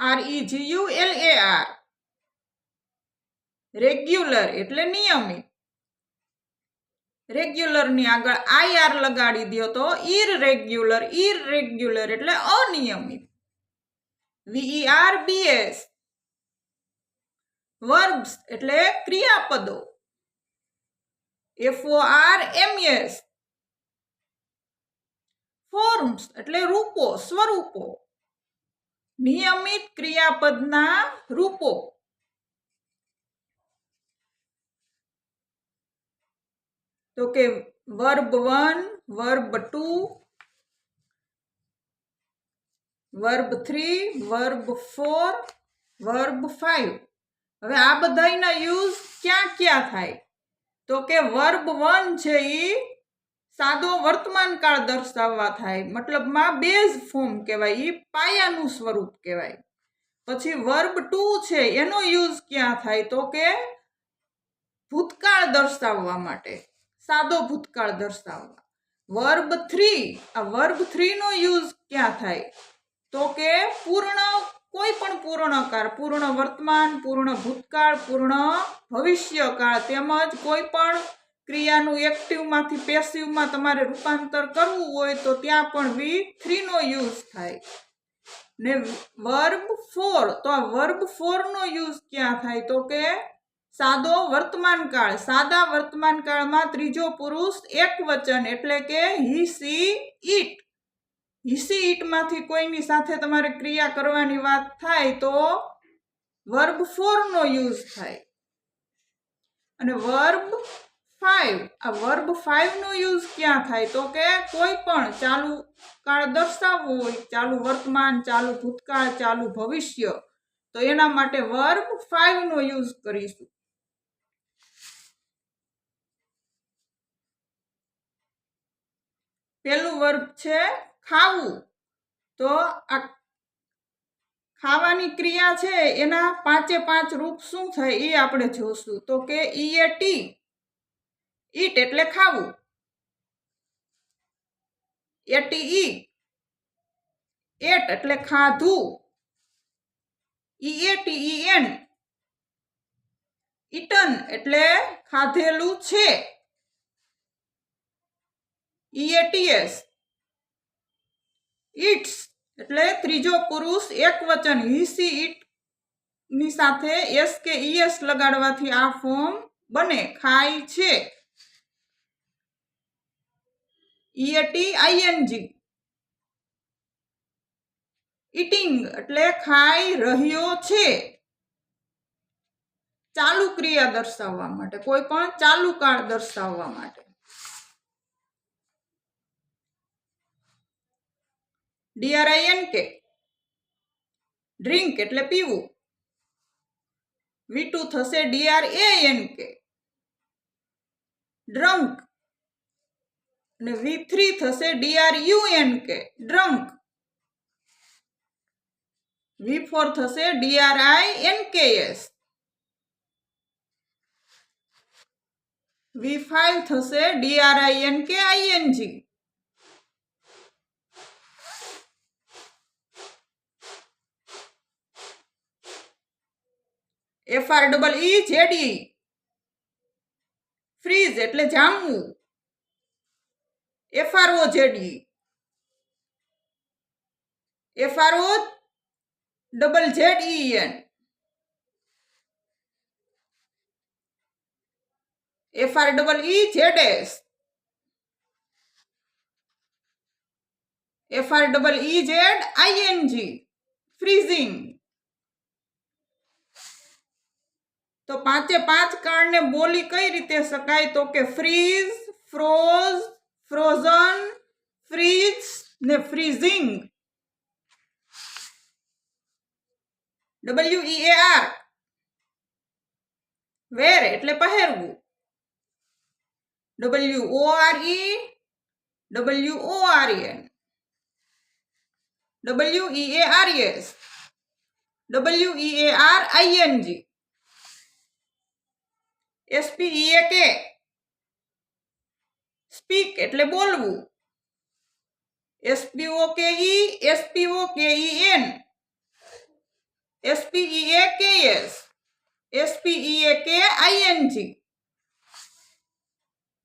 REGULAR. Regular એટલે નિયમિત. Regular ની આગળ IR લગાડી દો તો ઇરરેગ્યુલર. ઇરરેગ્યુલર એટલે અનિયમિત. VERBS. વર્બ્સ એટલે ક્રિયાપદો. FORMS. ફોર્મ્સ એટલે રૂપો, સ્વરૂપો. નિયમિત ક્રિયાપદના રૂપો. તો કે verb 1, verb 2, verb 3, verb 4, verb 5. હવે આ બધાના યુઝ ક્યાં ક્યાં થાય? તો કે વર્બ 1 છે એ સાદો વર્તમાન કાળ દર્શાવવા થાય, મતલબમાં બેઝ ફોર્મ કહેવાય, એ પાયાનું સ્વરૂપ કહેવાય. પછી વર્બ 2 છે એનો યુઝ ક્યાં થાય? તો કે ભૂતકાળ દર્શાવવા માટે, સાદો ભૂતકાળ દર્શાવવા. વર્બ 3, આ વર્બ 3 નો યુઝ ક્યાં થાય? તો કે કોઈ પણ પૂર્ણકાળ, પૂર્ણ વર્તમાન, પૂર્ણ ભૂતકાળ, પૂર્ણ ભવિષ્યકાળ, તેમજ કોઈ પણ ક્રિયાનું એક્ટિવમાંથી પેસિવમાં તમારે રૂપાંતર કરવું હોય તો ત્યાં પણ V3 નો યુઝ થાય. ને વર્બ 4, તો આ વર્બ 4 નો યુઝ ક્યાં થાય? તો કે સાદો વર્તમાન કાળ. સાદા વર્તમાન કાળમાં ત્રીજો પુરુષ એકવચન એટલે કે he, she, it. He, she, it માંથી કોઈની સાથે તમારે ક્રિયા કરવાની વાત થાય તો વર્બ 4 નો યુઝ થાય. અને વર્બ 5, આ વર્બ 5 નો યુઝ ક્યાં થાય? તો કે કોઈ પણ ચાલુ કાળ દર્શાવવો હોય, ચાલુ વર્તમાન, ચાલુ ભૂતકાળ, ચાલુ ભવિષ્ય, તો એના માટે વર્બ 5 નો યુઝ કરીશું. પેલું વર્બ છે ખાવું. તો આ ખાવાની ક્રિયા છે એના 5 રૂપ શું થાય એ આપણે જોશું. તો કે EAT, ઈટ એટલે ખાવું. ATE, એટ એટલે ખાધું. EATEN, ઈટન એટલે ખાધેલું છે. EATS, ઇટ્સ એટલે ત્રીજો પુરુષ એકવચન હી, સી, ઇટ ની સાથે એસ કે ES લગાડવાથી આ ફોર્મ બને, ખાય છે. EATING, ઈટિંગ એટલે ખાઈ રહ્યો છે. ચાલુ ક્રિયા દર્શાવવા માટે, કોઈ પણ ચાલુ કાળ દર્શાવવા માટે. DRINK, ડ્રિંક એટલે પીવું. V2 થશે DRANK, ડ્રંક. અને V3 થશે DRUNK, ડ્રંક. V4 થશે DRINKS. V5 થશે DRINKING. FREEZE, ફ્રીઝ એટલે જામવું. FROZE, FROZZEN, FREEZS, FREEZING, freezing. તો 5 કાળને બોલી કઈ રીતે શકાય? તો કે ફ્રીઝ, ફ્રોઝ, ફ્રોઝન, ફ્રીઝ ને ફ્રીઝિંગ. WEAR, વેર એટલે પહેરવું. WORE, WORN, WEARS, WEARING, SPEAK, speak એટલે બોલવું. SPOKE, SPOKEN, SPEAKS, SPEAKING.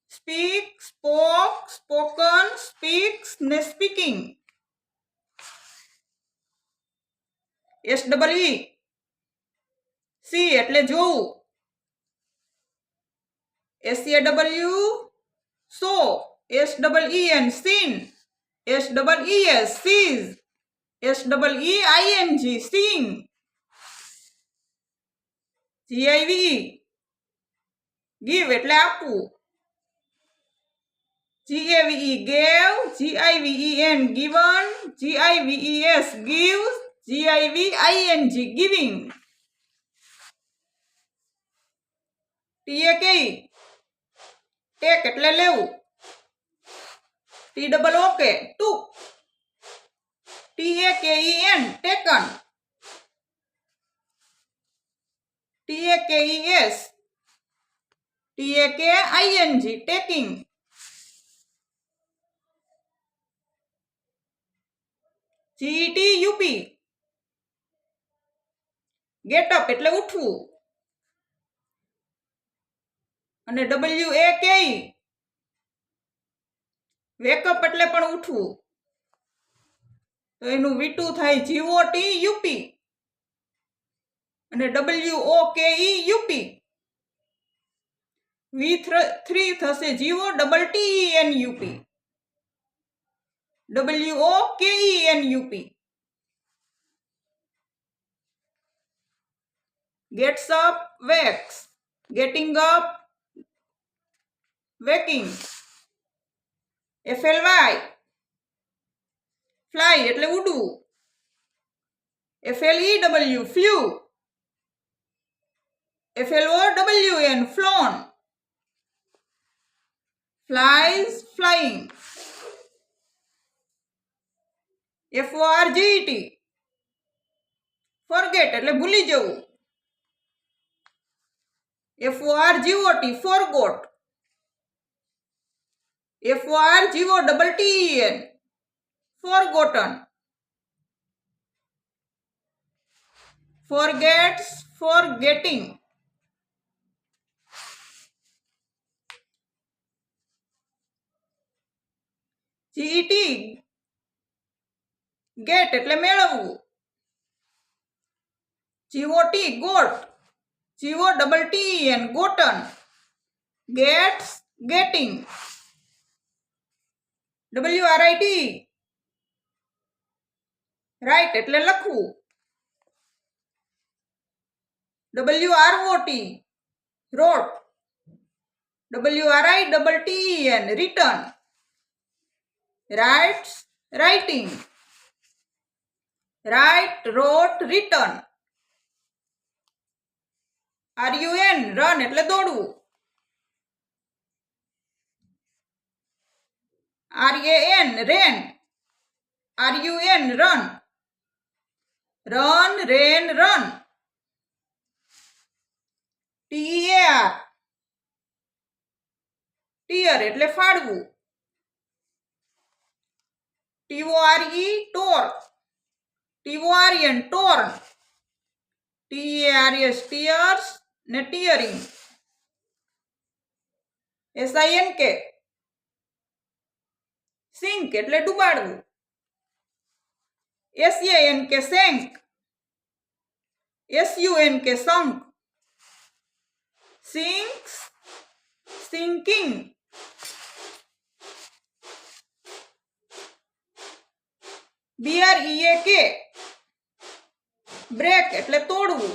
Speak, spoke, spoken, speaks ને સ્પીકિંગ. SEE, સી એટલે જોવું. SAW, saw. SEEN, seen. SEES, sees. SEEING, seeing. GIVE, give એટલે આપવું. GAVE, gave. GIVEN, given. GIVES, gives. GIVING, giving. TAKE, tech એટલે લેવું. TOOK, took. TAKEN, taken. TAKES, TAKING, taking. GET, UP, get up એટલે ઉઠવું. અને WAKE, wake up એટલે પણ ઉઠવું. તો એનું V2 થાય GOT, UP. અને WOKE, UP. V3 થશે GOTTEN, UP. WOKEN, UP. Gets up, wakes. Getting up, waking. FLY, fly એટલે ઉડવું. FLEW, flew. FLOWN, flown. Flies, flying. FORGET, forget એટલે ભૂલી જવું. FORGOT, forgot. FORGOTTEN, forgotten. Forgets, forgetting. GET, get એટલે મેળવવું. GOT, got. GOTTEN, gotten. Gets, getting. WRIT, write એટલે લખવું. WROT, wrote. WRITTEN, written. Writes, writing. Write, wrote, written. RUN, run એટલે દોડવું. RAN, ran. RUN, run. Run, ran, run. TEAR, tear એટલે ફાડવું. TORE, tore. TORN, torn. TEARS, tears ને tearing. SINK, sink એટલે ડૂબાડવું. SANK, sank. SUNK, sunk. Sinks, sinking. BREAK, break એટલે તોડવું.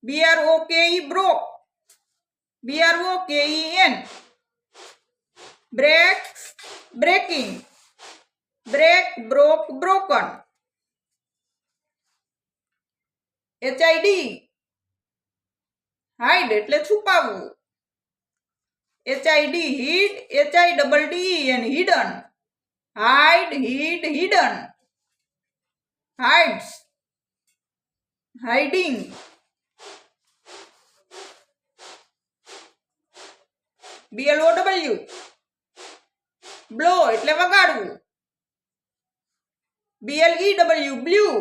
BROKE, broke. BROKEN, breaks, breaking. Break, broke, broken. HID, hide એટલે છુપાવવું. HID, hid. HIDDEN, hidden. Hide, hid, hidden. Hides, hiding. BLOW, blow એટલે વગાડવું. BLEW blue,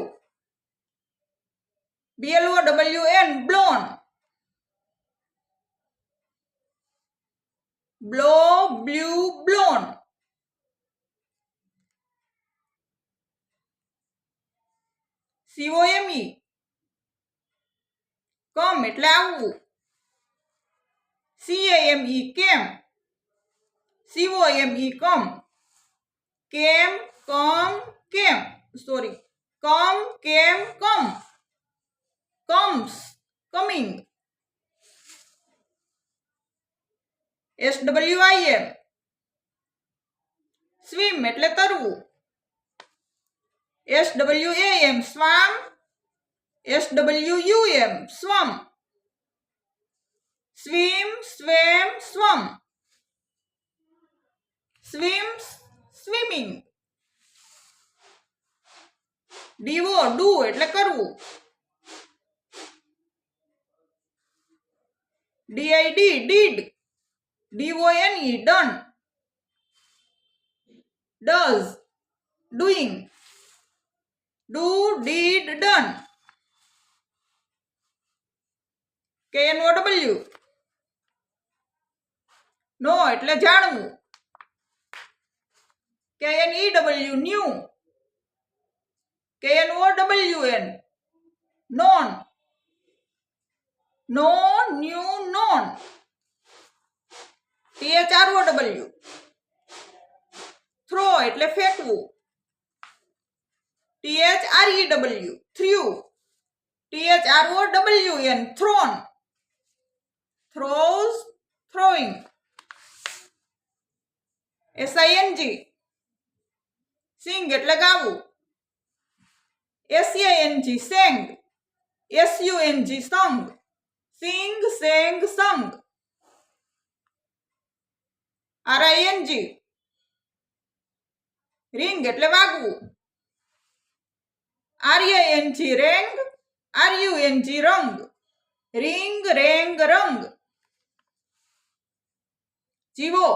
BLOWN blown, blow blue blown, COME come એટલે આવવું, CAME કેમ, COME come, કેમ કમ કેમ sorry કમ કેમ કમ, comes coming, SWIM swim એટલે તરવું, SWAM swam, SWUM swum, swim swam swum, swims swimming, DO do એટલે કરવું, DID did, DONE done, does doing, do did done, KNOW નો એટલે જાણવું, KNEW new, KNOWN known, no new known, THROW throw એટલે ફેંકવું, THREW threw, THROWN thrown, throws throwing, SING sing એટલે ગાવું, SANG sang, SUNG sung, sing sang sung, RING ring એટલે વાગવું, RING રેંગ, RUNG રંગ, ring રેંગ રંગ, જીવો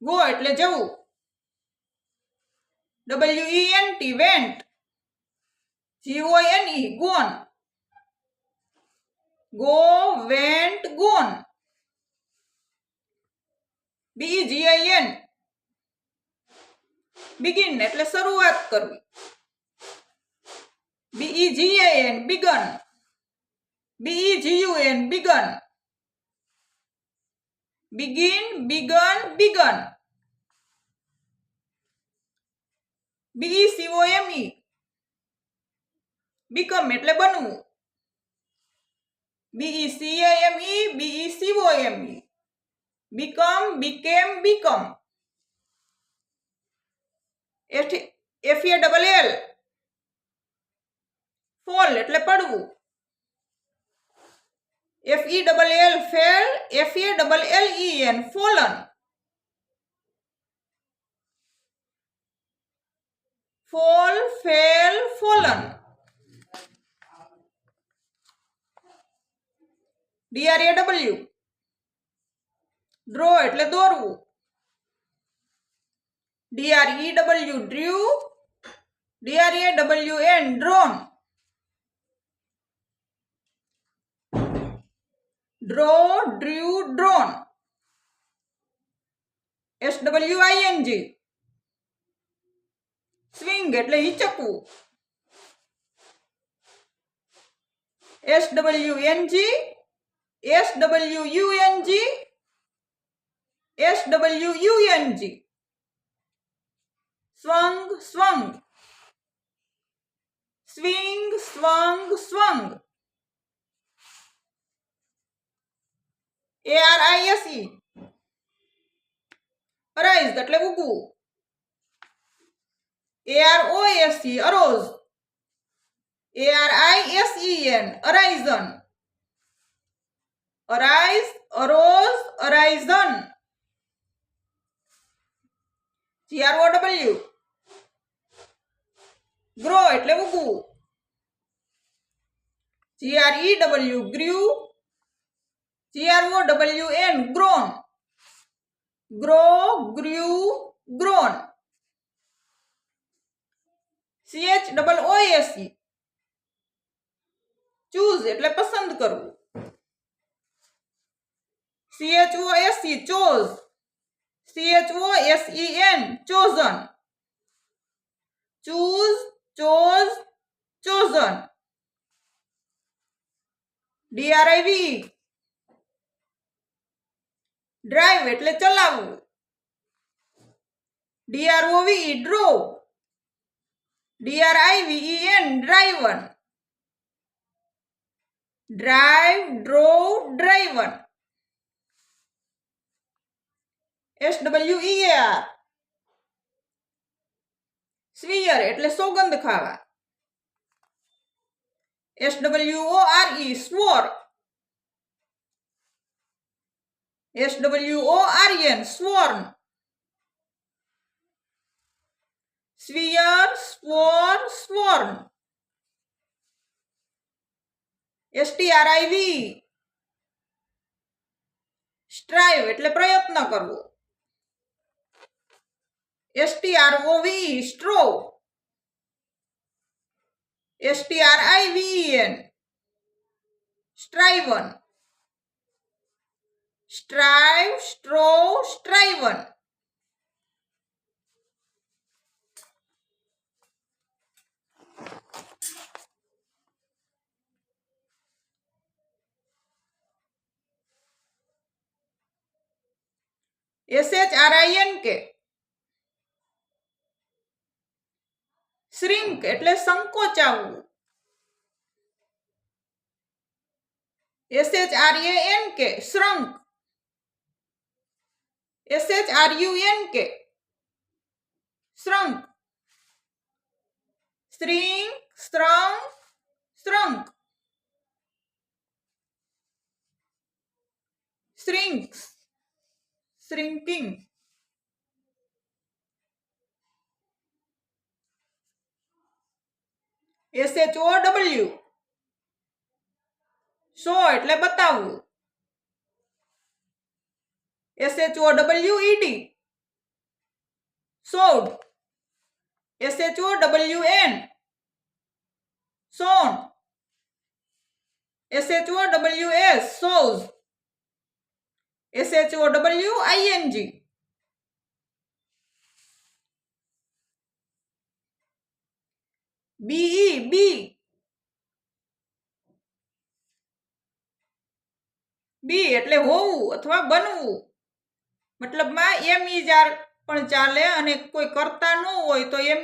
go એટલે જવું, WENT went, GONE gone, go went gone, BEGIN begin એટલે શરૂઆત કરવી, BEGAN begun, BEGUN begun, begin begun begun, BECOME become એટલે બનવું, BECAME BECOME become became become, FALL fall એટલે પડવું, FELL fell, FALLEN fallen, fall fell fallen, DRAW draw એટલે દોરવું, DREW drew, DRAWN drawn, draw drew drawn, SWING swing એટલે હિચકવું, SWNG SWUNG SWUNG swung swung, swing swung swung, ARISE arise એટલે ઉગવું, AROSE arose, ARISEN arisen, arise arose arisen, GROW grow એટલે ઉગવું, GREW grew, GROWN grown, grow grew grown, CHOOSE choose એટલે પસંદ કરવું. CHOSE chose, CHOSEN chosen, choose, chose, chosen. DRIV drive એટલે ચલાવવું. DROV drove, DRIVEN driven, drive, drove, driven. SWEAR swear એટલે સોગંદ ખાવા. SWORE swore, SWORN sworn. Swear, swore, sworn. STRIV strive એટલે પ્રયત્ન કરવો. STROV strove, STRIVEN striven, strive, strove, striven. SHRINK shrink એટલે સંકોચાવવું. SHRANK shrank, SHRUNK shrunk. Shrink, shrank, શ્રંક. શ્રિંક્સ shrinking. SHOW show એટલે બતાવવું. SHOWED showed, SHOWN shown, SHOWS shows, SHOWING BE બી એટલે હોવું અથવા બનવું. મતલબમાં એમ પણ ચાલે અને કોઈ કરતા ન હોય તો એમ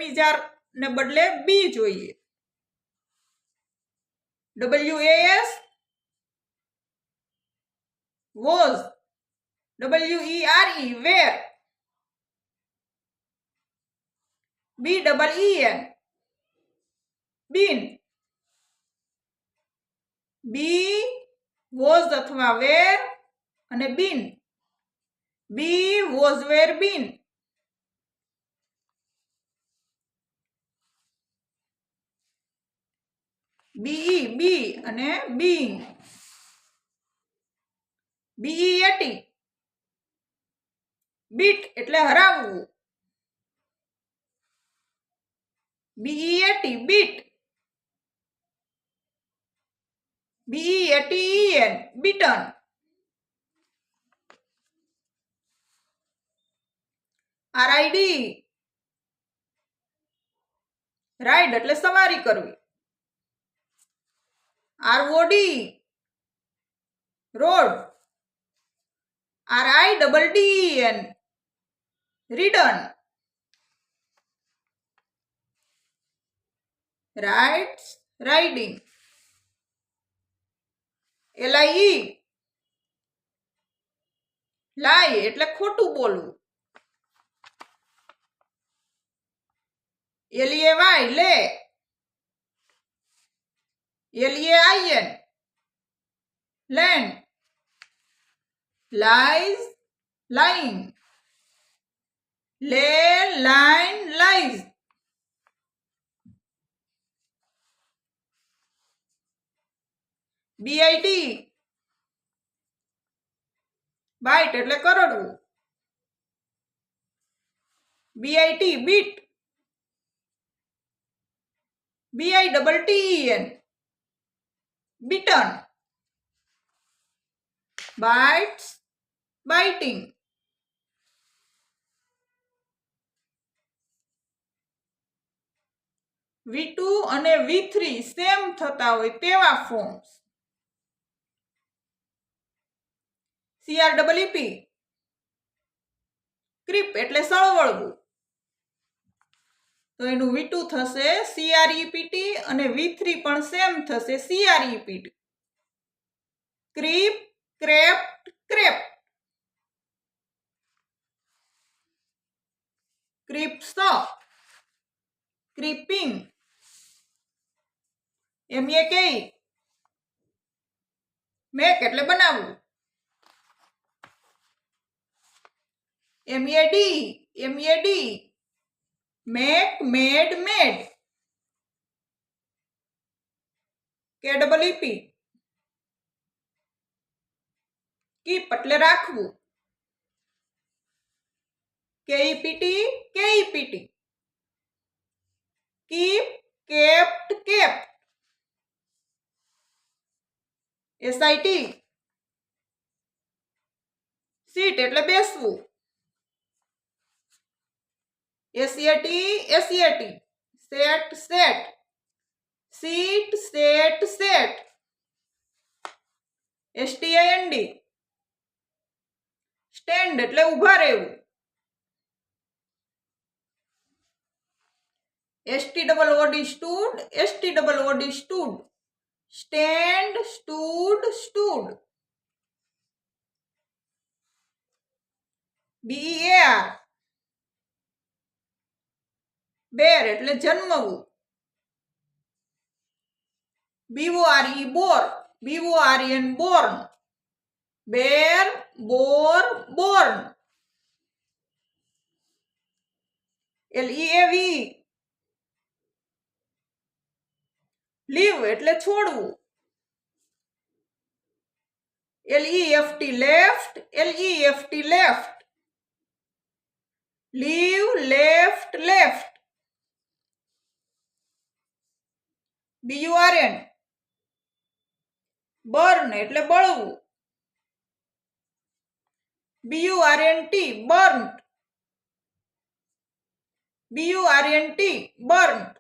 ને બદલે બી જોઈએ. WAS was, WERE where, BEEN been. B was અથવા where અને been. B was where been. BE બી અને being. BEAT બીટ એટલે હરાવવું. BEAT bit, BEATEN beaten. RID ride એટલે સવારી કરવી. ROD road, RIDDEN ridden. Rides riding. LIE lie એટલે ખોટું બોલવું. LEAY લે, LEIN land, lies lying, lay line lies. BIT bite એટલે કરડવું. BIT bit, BITTEN, bitten. Bites, biting. V2 અને V3 સેમ થતા હોય તેવા ફોર્મ્સ. CREEP, ક્રીપ એટલે સળવળવું. તો એનું V2 થશે CREPT અને V3 પણ સેમ થશે CREPT. Creep, crept, crept. Creeps, creeping. MEK, make એટલે બનાવવું. MED, make, made, made. KEEP, keep એટલે રાખવું. KEPT, keep, kept, kept. SIT, sit એટલે બેસવું. SAT, sat, sat. Sit, sat, sat. STIND, stand એટલે ઊભા રહેવું. STOOD, stood. Stand, stood, stood. BEAR, bear એટલે જન્મવું. BORE, born. Bear, bore, born. LEAV, leave એટલે છોડવું. LEFT, left, left. Leave, left, left. BURN, burn એટલે બળવું. BURNT, બર્ન્ટ. બર્ન્ટ.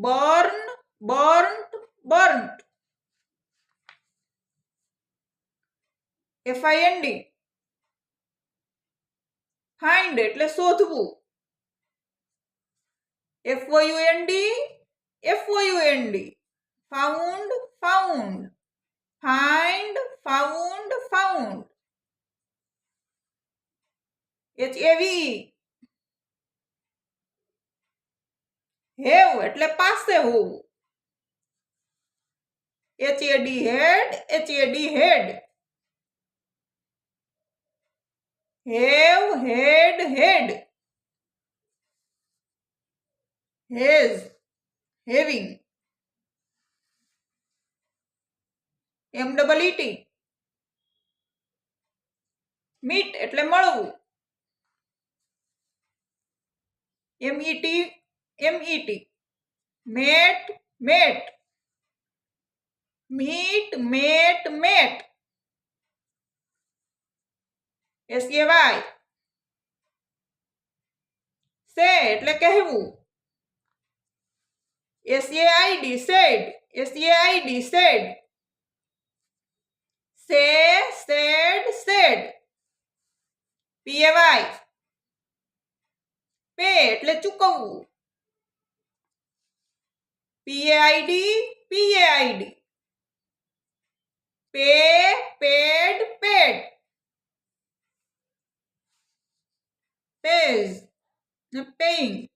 Burn, burnt, burnt. FIND, find એટલે શોધવું. FOUND, found, found. Find, found, found. HAVE, have એટલે પાસે હોવું. HAD, had. Have, had, had. Has, having. MEET, meet એટલે મળવું. MET, met, met. Meet, met, met. SAY, say એટલે કહેવું. SAID, said. Say, said. PAY, pay એટલે ચૂકવવું. PAID, pay, paid, paid. Pays, paying.